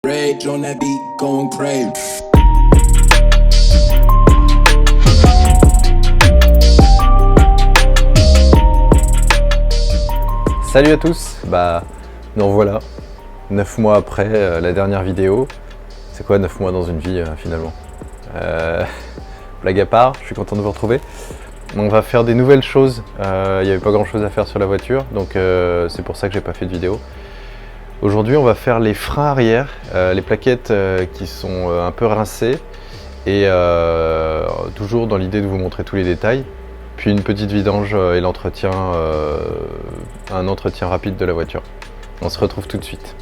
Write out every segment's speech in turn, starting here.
Rage on that beat, going crazy. Salut à tous, nous revoilà, 9 mois après la dernière vidéo. C'est quoi 9 mois dans une vie finalement? Blague à part, je suis content de vous retrouver. On va faire des nouvelles choses, il n'y avait pas grand chose à faire sur la voiture, donc c'est pour ça que j'ai pas fait de vidéo. Aujourd'hui on va faire les freins arrière, les plaquettes qui sont un peu rincées et toujours dans l'idée de vous montrer tous les détails. Puis une petite vidange et l'entretien, un entretien rapide de la voiture. On se retrouve tout de suite.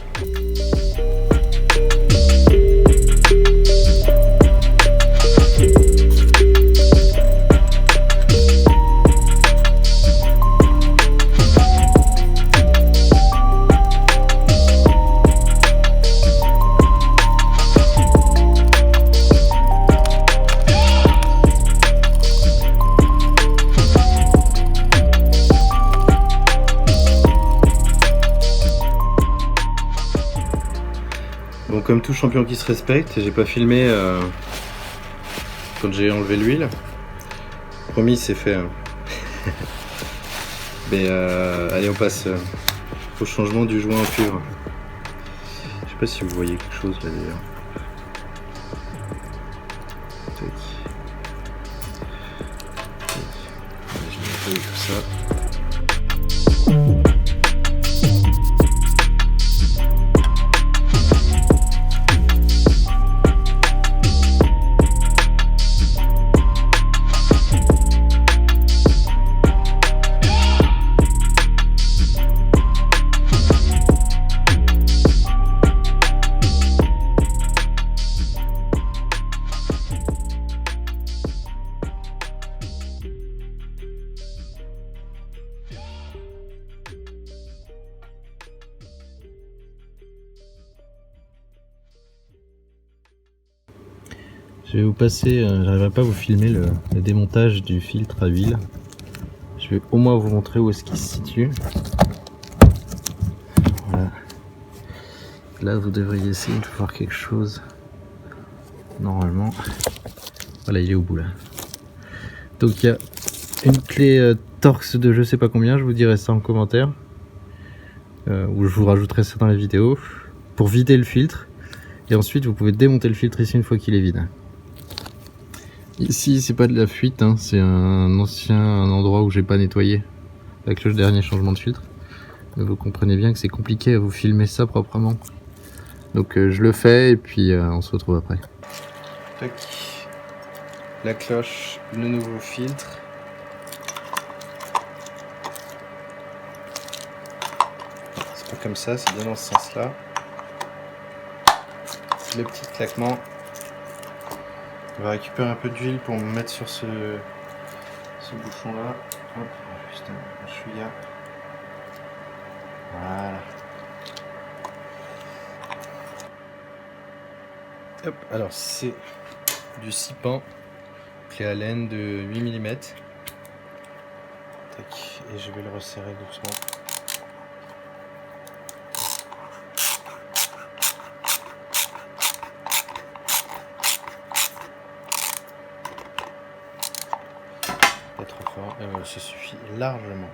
Bon, comme tout champion qui se respecte, j'ai pas filmé quand j'ai enlevé l'huile. Promis, c'est fait. Mais allez, on passe au changement du joint en cuivre. Je sais pas si vous voyez quelque chose là d'ailleurs. Tac. Tac. Allez, je vais nettoyer tout ça. Je vais vous passer, j'arriverai pas à vous filmer le démontage du filtre à huile. Je vais au moins vous montrer où est-ce qu'il se situe. Voilà. Là vous devriez essayer de voir quelque chose. Normalement. Voilà, il est au bout là. Donc il y a une clé Torx de je sais pas combien, je vous dirai ça en commentaire. Ou je vous rajouterai ça dans la vidéo. Pour vider le filtre. Et ensuite vous pouvez démonter le filtre ici une fois qu'il est vide. Ici c'est pas de la fuite, hein, c'est un endroit où j'ai pas nettoyé avec le dernier changement de filtre. Mais vous comprenez bien que c'est compliqué à vous filmer ça proprement. Donc je le fais et puis on se retrouve après. Tac. La cloche, le nouveau filtre. C'est pas comme ça, c'est bien dans ce sens là. Le petit claquement. On va récupérer un peu d'huile pour me mettre sur ce bouchon là. Hop, juste un chouïa. Voilà. Hop, alors c'est du 6 pans, clé à laine de 8 mm. Tac, et je vais le resserrer doucement. Trop fort, ça suffit largement.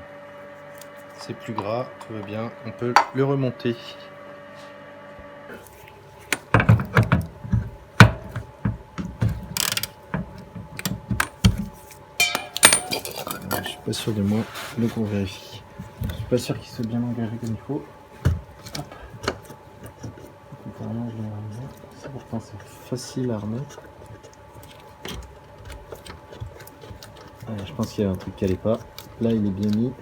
C'est plus gras, tout va bien, on peut le remonter. Je suis pas sûr de moi, donc on vérifie. Je suis pas sûr qu'il soit bien engagé comme il faut. Hop. Ça pourtant c'est facile à remettre. Je pense qu'il y a un truc qui allait pas. Là, il est bien mis.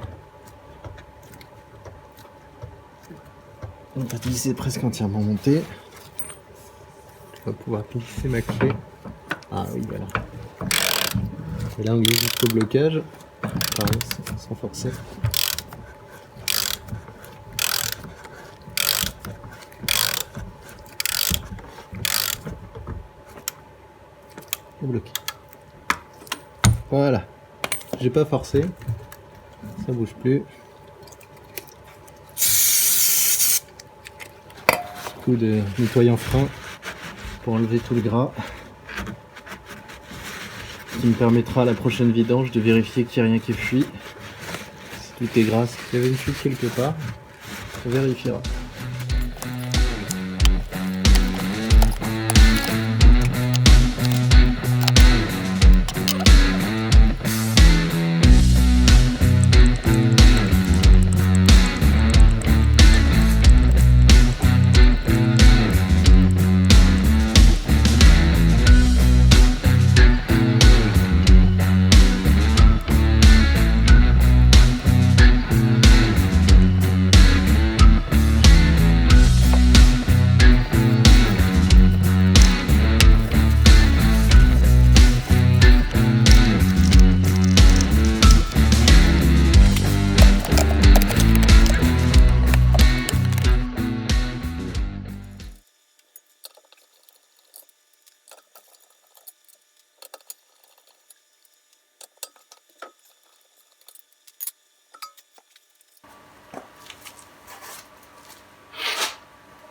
On va glisser presque entièrement monté. Je vais pouvoir glisser ma clé. Ah oui, voilà. Et là, on glisse jusqu'au blocage. Pareil, sans forcer. Et bloqué. Voilà. J'ai pas forcé, ça bouge plus. coup de nettoyant frein pour enlever tout le gras, qui me permettra à la prochaine vidange de vérifier qu'il n'y a rien qui fuit. Si tout est gras, s'il y avait une fuite quelque part, on vérifiera.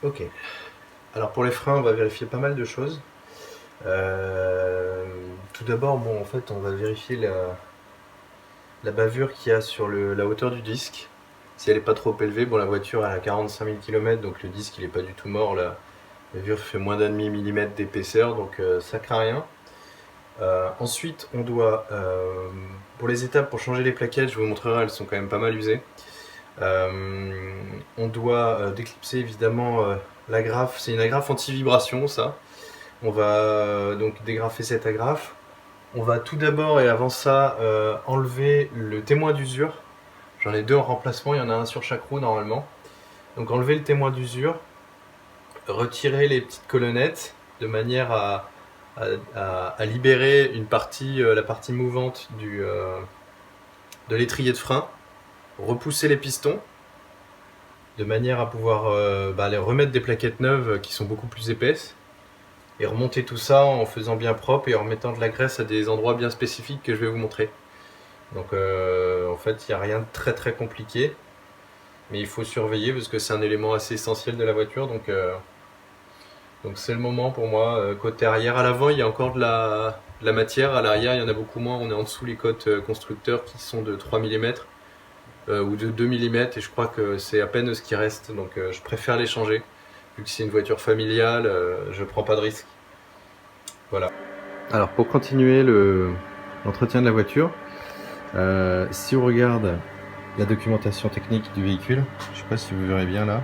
Ok, alors pour les freins on va vérifier pas mal de choses. Tout d'abord, bon, en fait on va vérifier la bavure qu'il y a sur la hauteur du disque. Si elle n'est pas trop élevée, bon, la voiture elle a 45 000 km, donc le disque il n'est pas du tout mort, la bavure fait moins d'1,5 mm d'épaisseur, donc ça craint rien. Ensuite on doit, pour les étapes pour changer les plaquettes, je vous montrerai, elles sont quand même pas mal usées. On doit déclipser évidemment l'agrafe, c'est une agrafe anti-vibration ça. On va donc dégrafer cette agrafe. On va tout d'abord et avant ça enlever le témoin d'usure. J'en ai deux en remplacement, il y en a un sur chaque roue normalement. Donc enlever le témoin d'usure, retirer les petites colonnettes de manière à libérer une partie, la partie mouvante de l'étrier de frein. Repousser les pistons de manière à pouvoir les remettre des plaquettes neuves qui sont beaucoup plus épaisses et remonter tout ça en faisant bien propre et en remettant de la graisse à des endroits bien spécifiques que je vais vous montrer. Donc en fait il n'y a rien de très très compliqué, mais il faut surveiller parce que c'est un élément assez essentiel de la voiture, donc c'est le moment pour moi. Côté arrière, à l'avant il y a encore de la matière, à l'arrière il y en a beaucoup moins, on est en dessous les cotes constructeurs qui sont de 3 mm ou de 2 mm et je crois que c'est à peine ce qui reste, donc je préfère les changer vu que c'est une voiture familiale, je prends pas de risque. Voilà. Alors pour continuer l'entretien de la voiture, si on regarde la documentation technique du véhicule, je sais pas si vous verrez bien là,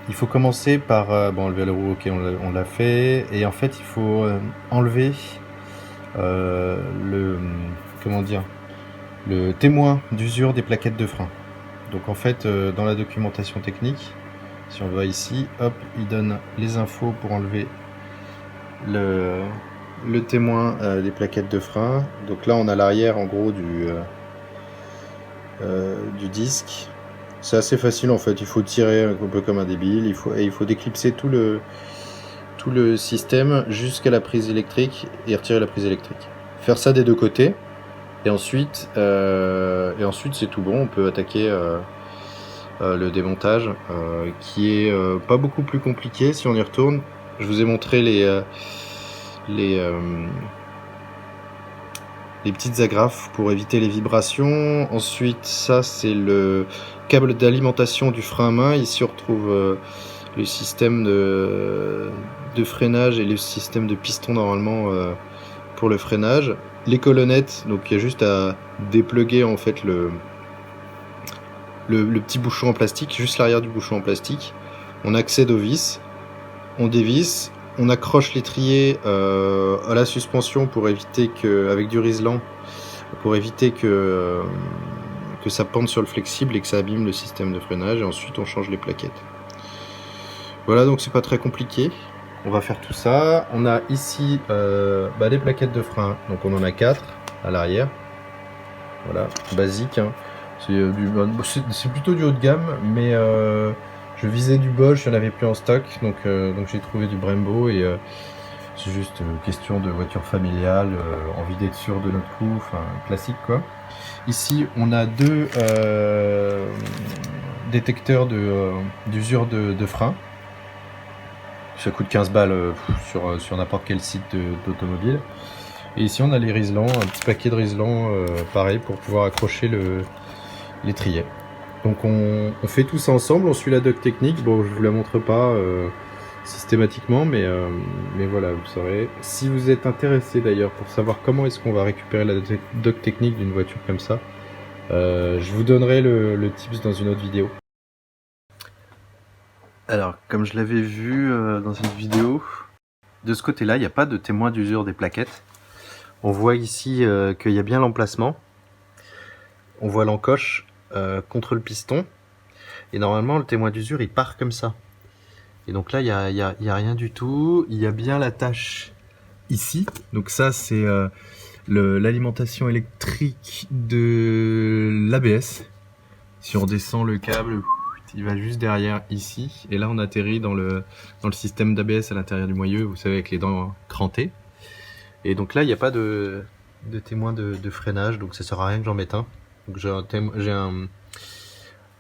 il faut commencer par enlever la roue, ok, on l'a fait, et en fait il faut enlever le témoin d'usure des plaquettes de frein. Donc en fait dans la documentation technique, si on va ici, hop, il donne les infos pour enlever le témoin des plaquettes de frein. Donc là on a l'arrière en gros du disque. C'est assez facile en fait, il faut tirer un peu comme un débile, il faut déclipser tout le système jusqu'à la prise électrique et retirer la prise électrique. Faire ça des deux côtés. Et ensuite c'est tout bon, on peut attaquer le démontage qui est pas beaucoup plus compliqué si on y retourne. Je vous ai montré les petites agrafes pour éviter les vibrations. Ensuite ça c'est le câble d'alimentation du frein à main. Ici on retrouve le système de freinage et le système de piston normalement pour le freinage. Les colonnettes, donc il y a juste à dépluguer en fait le petit bouchon en plastique, juste l'arrière du bouchon en plastique. On accède aux vis, on dévisse, on accroche l'étrier à la suspension pour éviter que, avec du riselant, pour éviter que ça pende sur le flexible et que ça abîme le système de freinage, et ensuite on change les plaquettes. Voilà, donc c'est pas très compliqué. On va faire tout ça. On a ici des plaquettes de frein, donc on en a 4 à l'arrière. Voilà, basique, hein. C'est plutôt du haut de gamme, mais je visais du Bosch, il n'y en avait plus en stock, donc j'ai trouvé du Brembo, et c'est juste question de voiture familiale, envie d'être sûr de notre coup, enfin classique quoi. Ici on a deux détecteurs d'usure de frein. ça coûte 15 balles sur n'importe quel site d'automobile. Et ici on a les Rislans, un petit paquet de Rislans pareil pour pouvoir accrocher l'étrier. Donc on fait tout ça ensemble, on suit la doc technique. Bon, je vous la montre pas systématiquement, mais voilà, vous saurez. Si vous êtes intéressé d'ailleurs pour savoir comment est-ce qu'on va récupérer la doc technique d'une voiture comme ça, je vous donnerai le tips dans une autre vidéo. Alors, comme je l'avais vu dans une vidéo, de ce côté-là, il n'y a pas de témoin d'usure des plaquettes. On voit ici qu'il y a bien l'emplacement. On voit l'encoche contre le piston. Et normalement, le témoin d'usure, il part comme ça. Et donc là, il y a rien du tout. Il y a bien la tâche ici. Donc ça, c'est l'alimentation électrique de l'ABS. Si on descend le câble, il va juste derrière ici. Et là, on atterrit dans le système d'ABS à l'intérieur du moyeu, vous savez, avec les dents crantées. Et donc là, il n'y a pas de témoin de freinage, donc ça sert à rien que j'en mette un. Donc j'ai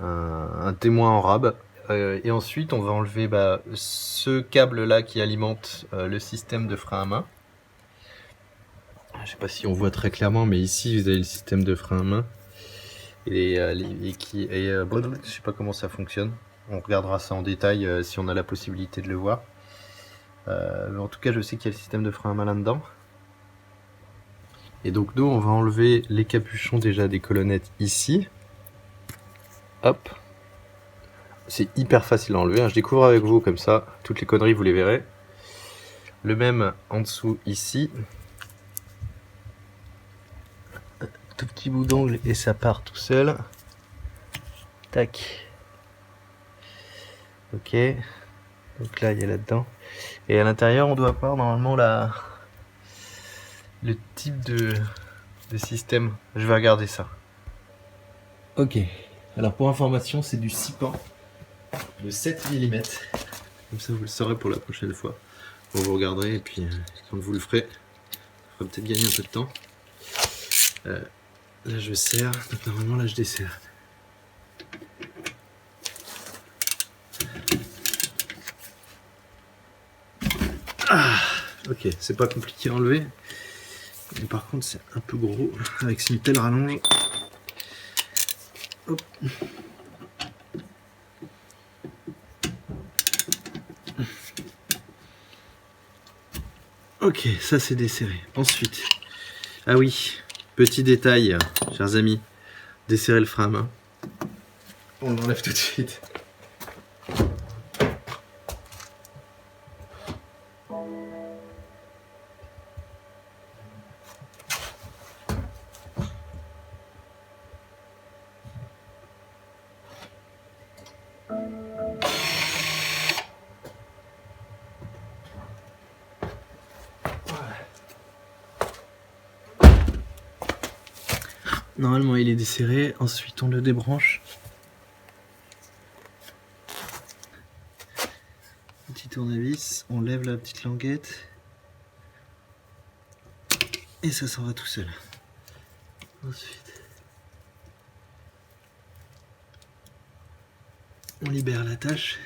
un témoin en rab. Et ensuite, on va enlever ce câble-là qui alimente le système de frein à main. Je sais pas si on voit très clairement, mais ici, vous avez le système de frein à main. Je sais pas comment ça fonctionne. On regardera ça en détail si on a la possibilité de le voir. Mais en tout cas, je sais qu'il y a le système de frein à main là-dedans. Et donc nous, on va enlever les capuchons déjà des colonnettes ici. Hop. C'est hyper facile à enlever, hein. Je découvre avec vous comme ça, toutes les conneries vous les verrez. Le même en dessous ici. Tout petit bout d'ongle et ça part tout seul. Tac. Ok. Donc là, il y a là-dedans. Et à l'intérieur, on doit avoir normalement le type de système. Je vais regarder ça. Ok. Alors pour information, c'est du 6 pans de 7 mm. Comme ça, vous le saurez pour la prochaine fois. Bon, vous regarderez et puis quand vous le ferez, ça fera peut-être gagner un peu de temps. Là, je serre. Donc normalement, là, je desserre. Ah, ok, c'est pas compliqué à enlever. Mais par contre, c'est un peu gros avec une telle rallonge. Hop. Ok, ça c'est desserré. Ensuite, ah oui, petit détail, chers amis, desserrer le frein à main. On l'enlève tout de suite. Normalement il est desserré, ensuite on le débranche. Petit tournevis, on lève la petite languette et ça s'en va tout seul. Ensuite, on libère l'attache.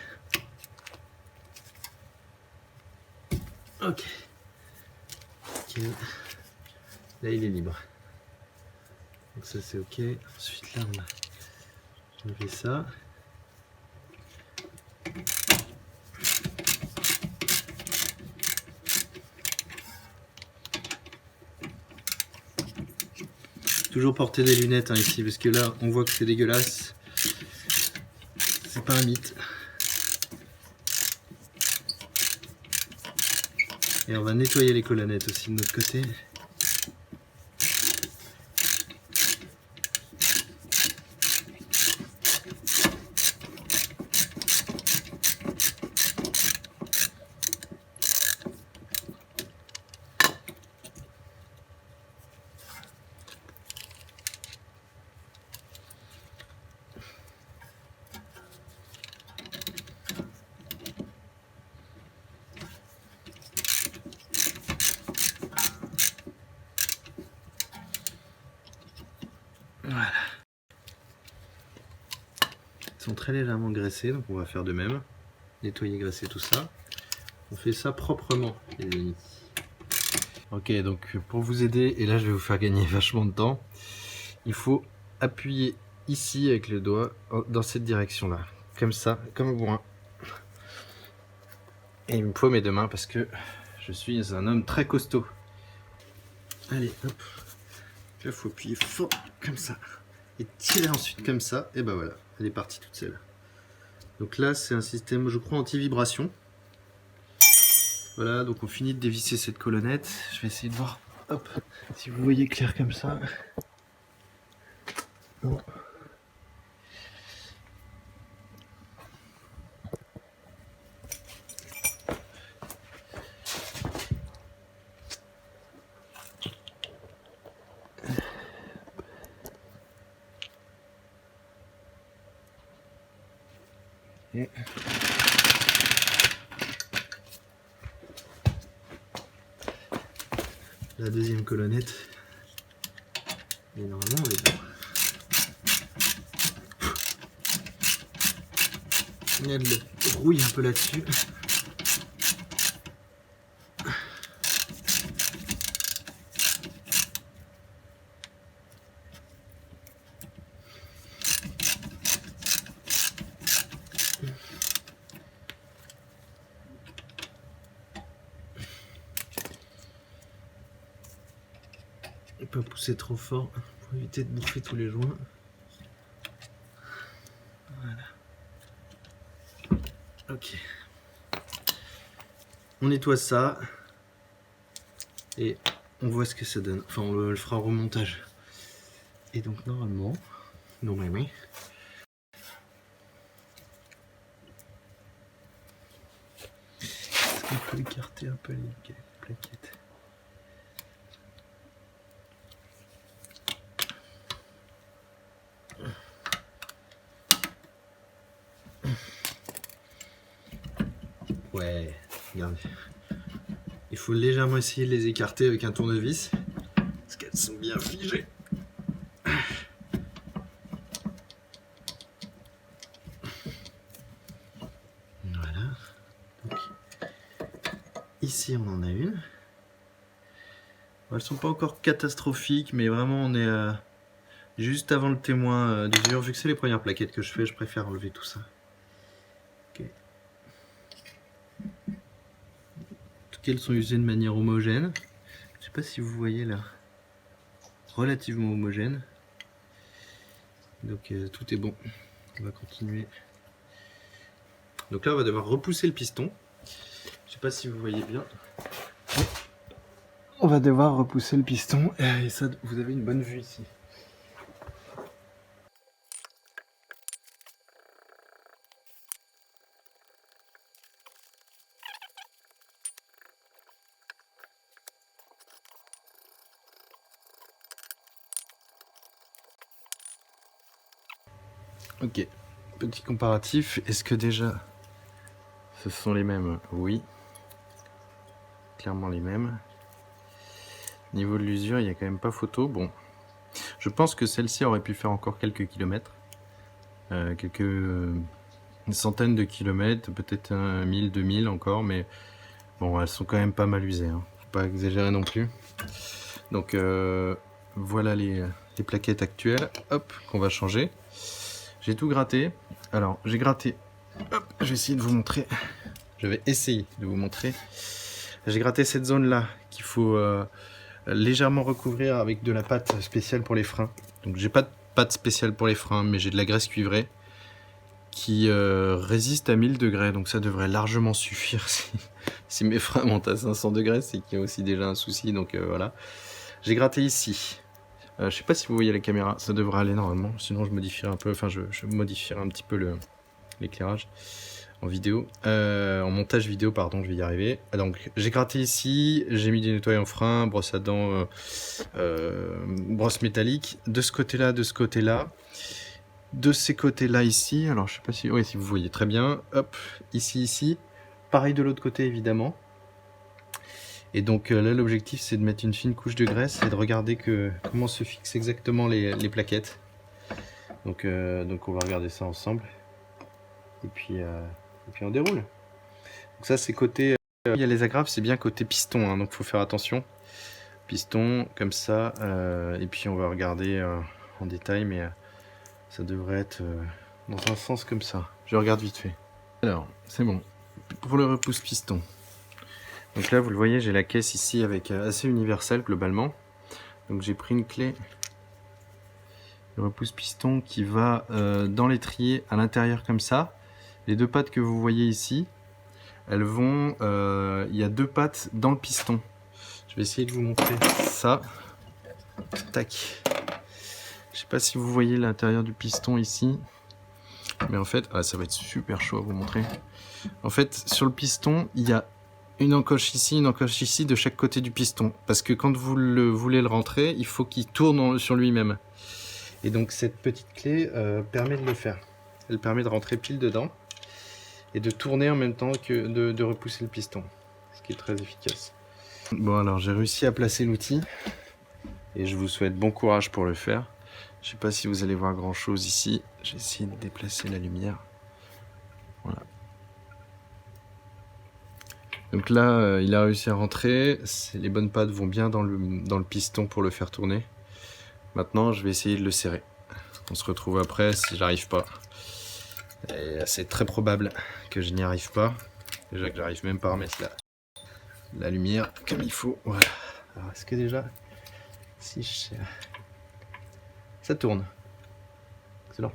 Ok. Là il est libre. Donc ça c'est ok. Ensuite là on a enlevé ça. Toujours porter des lunettes ici parce que là on voit que c'est dégueulasse. C'est pas un mythe. Et on va nettoyer les colonnettes aussi de notre côté. Voilà. Ils sont très légèrement graissés, donc on va faire de même. Nettoyer, graisser tout ça. On fait ça proprement, les amis. Ok, donc pour vous aider, et là je vais vous faire gagner vachement de temps, il faut appuyer ici avec le doigt dans cette direction-là. Comme ça, comme au bourrin. Et il me faut mes deux mains parce que je suis un homme très costaud. Allez, hop. Là, il faut appuyer fort, comme ça. Et tirer ensuite comme ça. Et ben voilà, elle est partie toute seule. Donc là, c'est un système, je crois, anti-vibration. Voilà, donc on finit de dévisser cette colonnette. Je vais essayer de voir, hop, si vous voyez clair comme ça. Non. Et la deuxième colonnette. Et normalement on est bon. Il y a de la rouille un peu là-dessus. Et pas pousser trop fort pour éviter de bouffer tous les joints. Voilà. Ok. On nettoie ça et on voit ce que ça donne. Enfin, on le fera au remontage. Et donc normalement, on peut écarter un peu les plaquettes. Ouais, regardez. Il faut légèrement essayer de les écarter avec un tournevis, parce qu'elles sont bien figées. Voilà. Donc, ici, on en a une. Elles sont pas encore catastrophiques, mais vraiment, on est juste avant le témoin d'usure. Vu que c'est les premières plaquettes que je fais, je préfère enlever tout ça. Okay. Elles sont usées de manière homogène. Je sais pas si vous voyez là, relativement homogène. Donc tout est bon. On va continuer. Donc là on va devoir repousser le piston. Je sais pas si vous voyez bien. On va devoir repousser le piston et ça, vous avez une bonne vue ici. Ok, petit comparatif, est-ce que déjà ce sont les mêmes? Oui, clairement les mêmes. Niveau de l'usure, il n'y a quand même pas photo. Bon, je pense que celle-ci aurait pu faire encore quelques kilomètres, une centaine de kilomètres, peut-être 1000, 2000 encore, mais bon, elles sont quand même pas mal usées, hein. Faut pas exagérer non plus. Donc voilà les plaquettes actuelles, hop, qu'on va changer. J'ai tout gratté. Alors, j'ai gratté. Hop, je vais essayer de vous montrer. Je vais essayer de vous montrer. J'ai gratté cette zone-là qu'il faut légèrement recouvrir avec de la pâte spéciale pour les freins. Donc, j'ai pas de pâte spéciale pour les freins, mais j'ai de la graisse cuivrée qui résiste à 1000 degrés. Donc, ça devrait largement suffire. Si mes freins montent à 500 degrés, c'est qu'il y a aussi déjà un souci. Donc, voilà. J'ai gratté ici. Je sais pas si vous voyez la caméra, ça devrait aller normalement, sinon je modifierai un peu, enfin je modifierai un petit peu l'éclairage en vidéo, en montage vidéo pardon, je vais y arriver. Donc j'ai gratté ici, j'ai mis des nettoyants freins, brosse à dents, brosse métallique, de ce côté-là, de ce côté-là, de ces côtés-là ici, alors je sais pas si, oui, si vous voyez très bien, hop, ici, pareil de l'autre côté évidemment. Et donc là l'objectif c'est de mettre une fine couche de graisse et de regarder comment se fixent exactement les plaquettes. Donc on va regarder ça ensemble. Et puis on déroule. Donc ça c'est côté Il y a les agrafes, c'est bien côté piston, hein, donc faut faire attention. Piston, comme ça, et puis on va regarder en détail, mais ça devrait être dans un sens comme ça. Je regarde vite fait. Alors, c'est bon. Pour le repousse-piston. Donc là, vous le voyez, j'ai la caisse ici avec assez universel globalement. Donc j'ai pris une clé de repousse-piston qui va dans l'étrier à l'intérieur comme ça. Les deux pattes que vous voyez ici, elles vont... il y a deux pattes dans le piston. Je vais essayer de vous montrer ça. Tac. Je sais pas si vous voyez l'intérieur du piston ici. Mais en fait, ça va être super chaud à vous montrer. En fait, sur le piston, il y a une encoche ici de chaque côté du piston. Parce que quand vous voulez le rentrer, il faut qu'il tourne sur lui-même. Et donc cette petite clé permet de le faire. Elle permet de rentrer pile dedans et de tourner en même temps que de repousser le piston. Ce qui est très efficace. Bon alors j'ai réussi à placer l'outil et je vous souhaite bon courage pour le faire. Je sais pas si vous allez voir grand chose ici. J'ai essayé de déplacer la lumière. Voilà. Donc là il a réussi à rentrer. Les bonnes pattes vont bien dans le piston pour le faire tourner. Maintenant je vais essayer de le serrer. On se retrouve après si j'arrive pas. C'est très probable que je n'y arrive pas. Déjà que j'arrive même pas à remettre la lumière comme il faut. Voilà. Alors est-ce que déjà, si je serre, ça tourne. Excellent.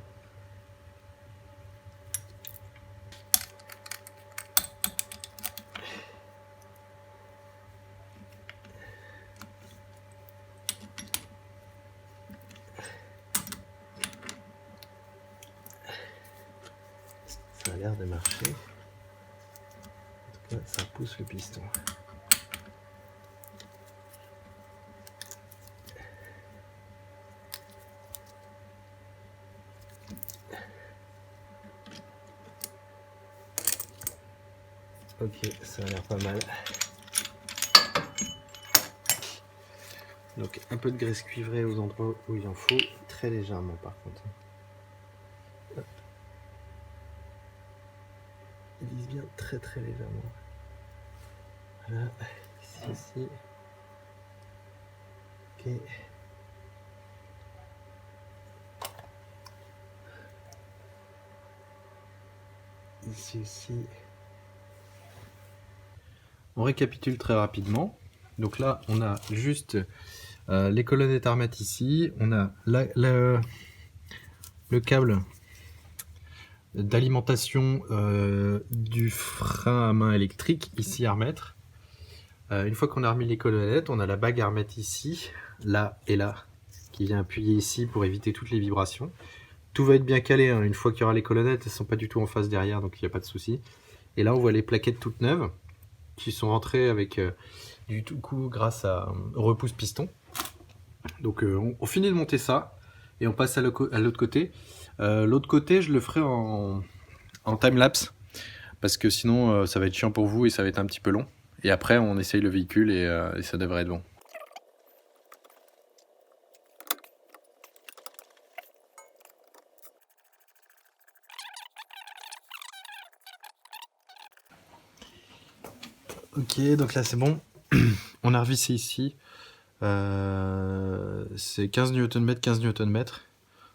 Ça a l'air de marcher. En tout cas, ça pousse le piston. Ok, ça a l'air pas mal. Donc un peu de graisse cuivrée aux endroits où il en faut, très légèrement par contre. Hop. Ils disent bien très légèrement. Voilà, ici. Ok. Ici aussi. On récapitule très rapidement. Donc là, on a juste les colonnettes armates ici. On a le câble d'alimentation du frein à main électrique ici à remettre. Une fois qu'on a remis les colonnettes, on a la bague à remettre ici, là et là, qui vient appuyer ici pour éviter toutes les vibrations. Tout va être bien calé, hein. Une fois qu'il y aura les colonnettes, elles ne sont pas du tout en face derrière, donc il n'y a pas de souci. Et là, on voit les plaquettes toutes neuves qui sont rentrées avec du tout coup grâce au repousse piston. Donc on finit de monter ça et on passe à l'autre côté. L'autre côté, je le ferai en time-lapse parce que sinon ça va être chiant pour vous et ça va être un petit peu long. Et après, on essaye le véhicule et ça devrait être bon. Ok, donc là c'est bon. On a revissé ici. C'est 15 Nm, 15 Nm.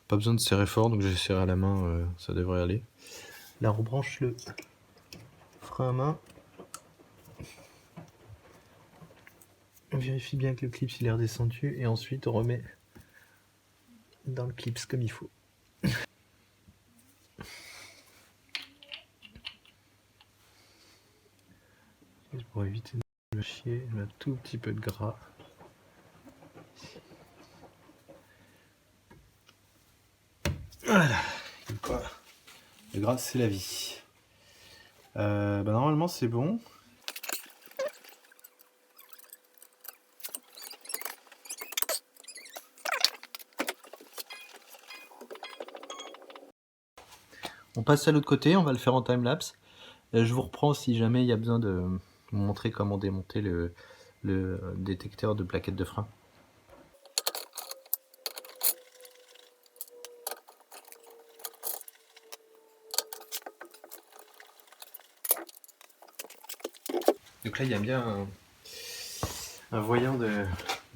Pas besoin de serrer fort, donc j'ai serré à la main, ça devrait aller. Là, on rebranche le frein à main. On vérifie bien que le clips il est redescendu et ensuite on remet dans le clips comme il faut. Pour éviter de chier, je mets un tout petit peu de gras. Voilà. Quoi, le gras c'est la vie. Normalement c'est bon. On passe à l'autre côté, on va le faire en time-lapse. Je vous reprends si jamais il y a besoin de vous montrer comment démonter le détecteur de plaquettes de frein. Donc là, il y a bien un voyant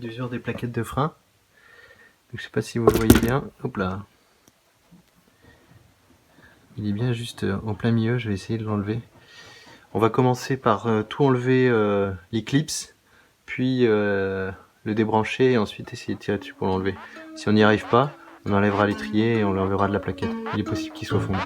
d'usure des plaquettes de frein. Donc, je sais pas si vous le voyez bien. Hop là. Il est bien juste en plein milieu. Je vais essayer de l'enlever. On va commencer par tout enlever les clips, puis le débrancher et ensuite essayer de tirer dessus pour l'enlever. Si on n'y arrive pas, on enlèvera l'étrier et on l'enlèvera de la plaquette. Il est possible qu'il soit fondu.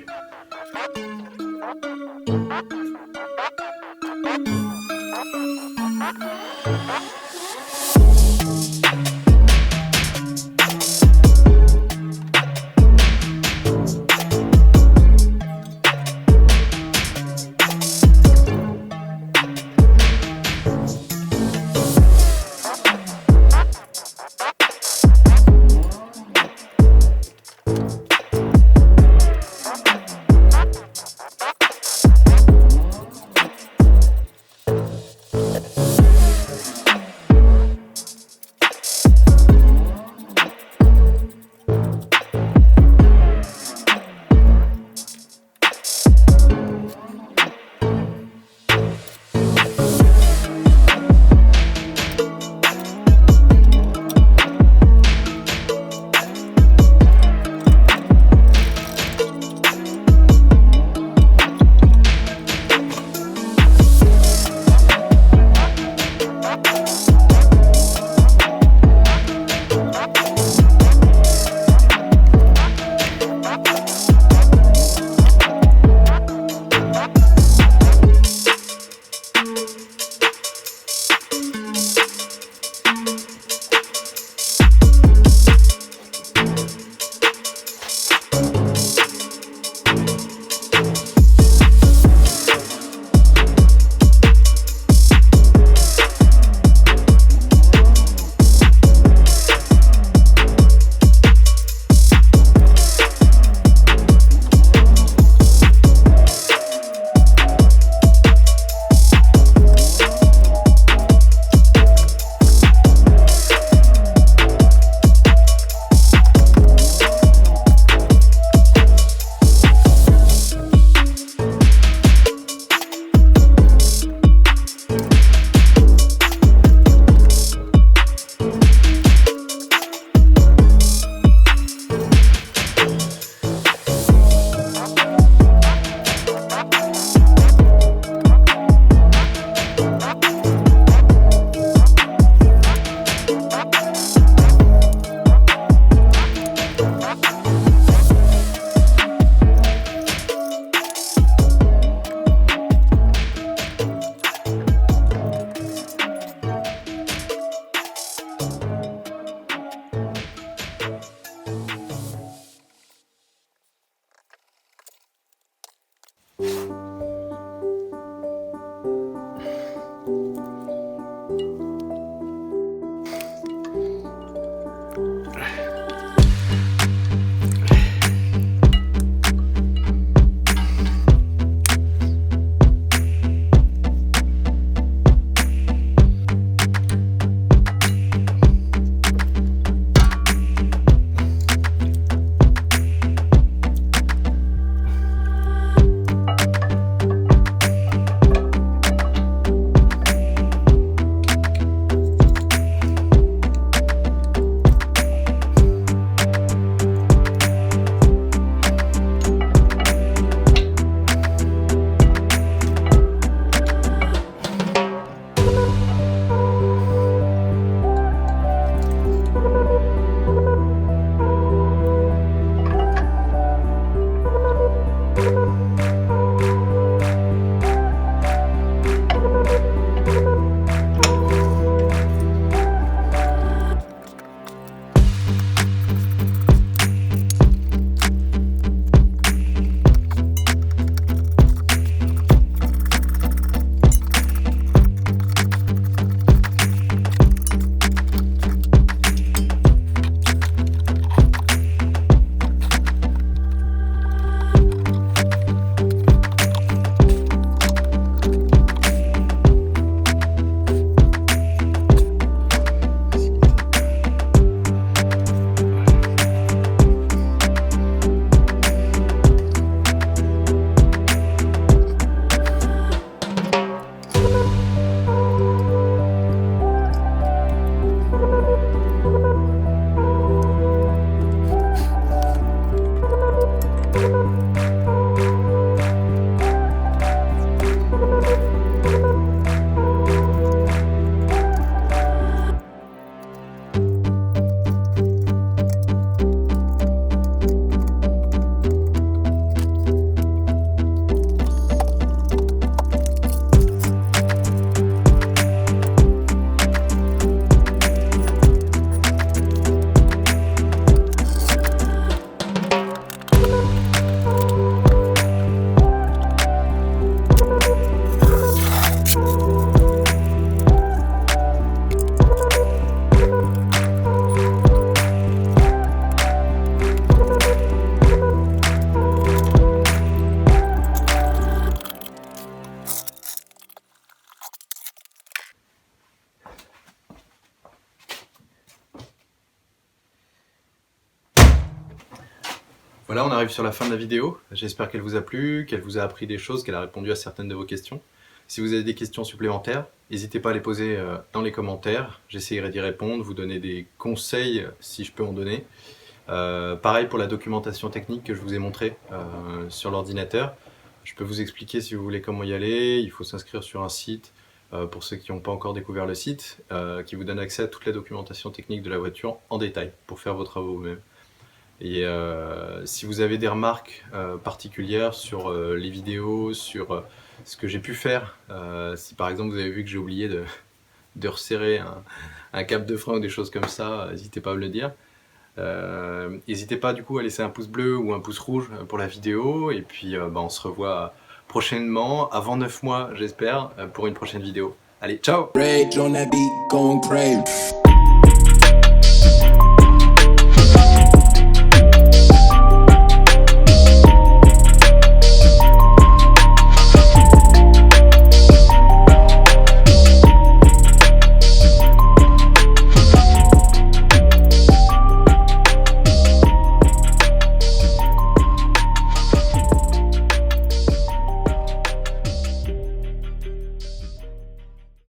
Voilà, on arrive sur la fin de la vidéo. J'espère qu'elle vous a plu, qu'elle vous a appris des choses, qu'elle a répondu à certaines de vos questions. Si vous avez des questions supplémentaires, n'hésitez pas à les poser dans les commentaires. J'essaierai d'y répondre, vous donner des conseils si je peux en donner. Pareil pour la documentation technique que je vous ai montré sur l'ordinateur. Je peux vous expliquer si vous voulez comment y aller. Il faut s'inscrire sur un site, pour ceux qui n'ont pas encore découvert le site, qui vous donne accès à toute la documentation technique de la voiture en détail pour faire vos travaux vous-même. Et si vous avez des remarques particulières sur les vidéos, sur ce que j'ai pu faire, si par exemple vous avez vu que j'ai oublié de resserrer un câble de frein ou des choses comme ça, n'hésitez pas à me le dire. N'hésitez pas du coup à laisser un pouce bleu ou un pouce rouge pour la vidéo, et puis on se revoit prochainement, avant 9 mois j'espère, pour une prochaine vidéo. Allez, ciao! Rage on that beat, going crazy.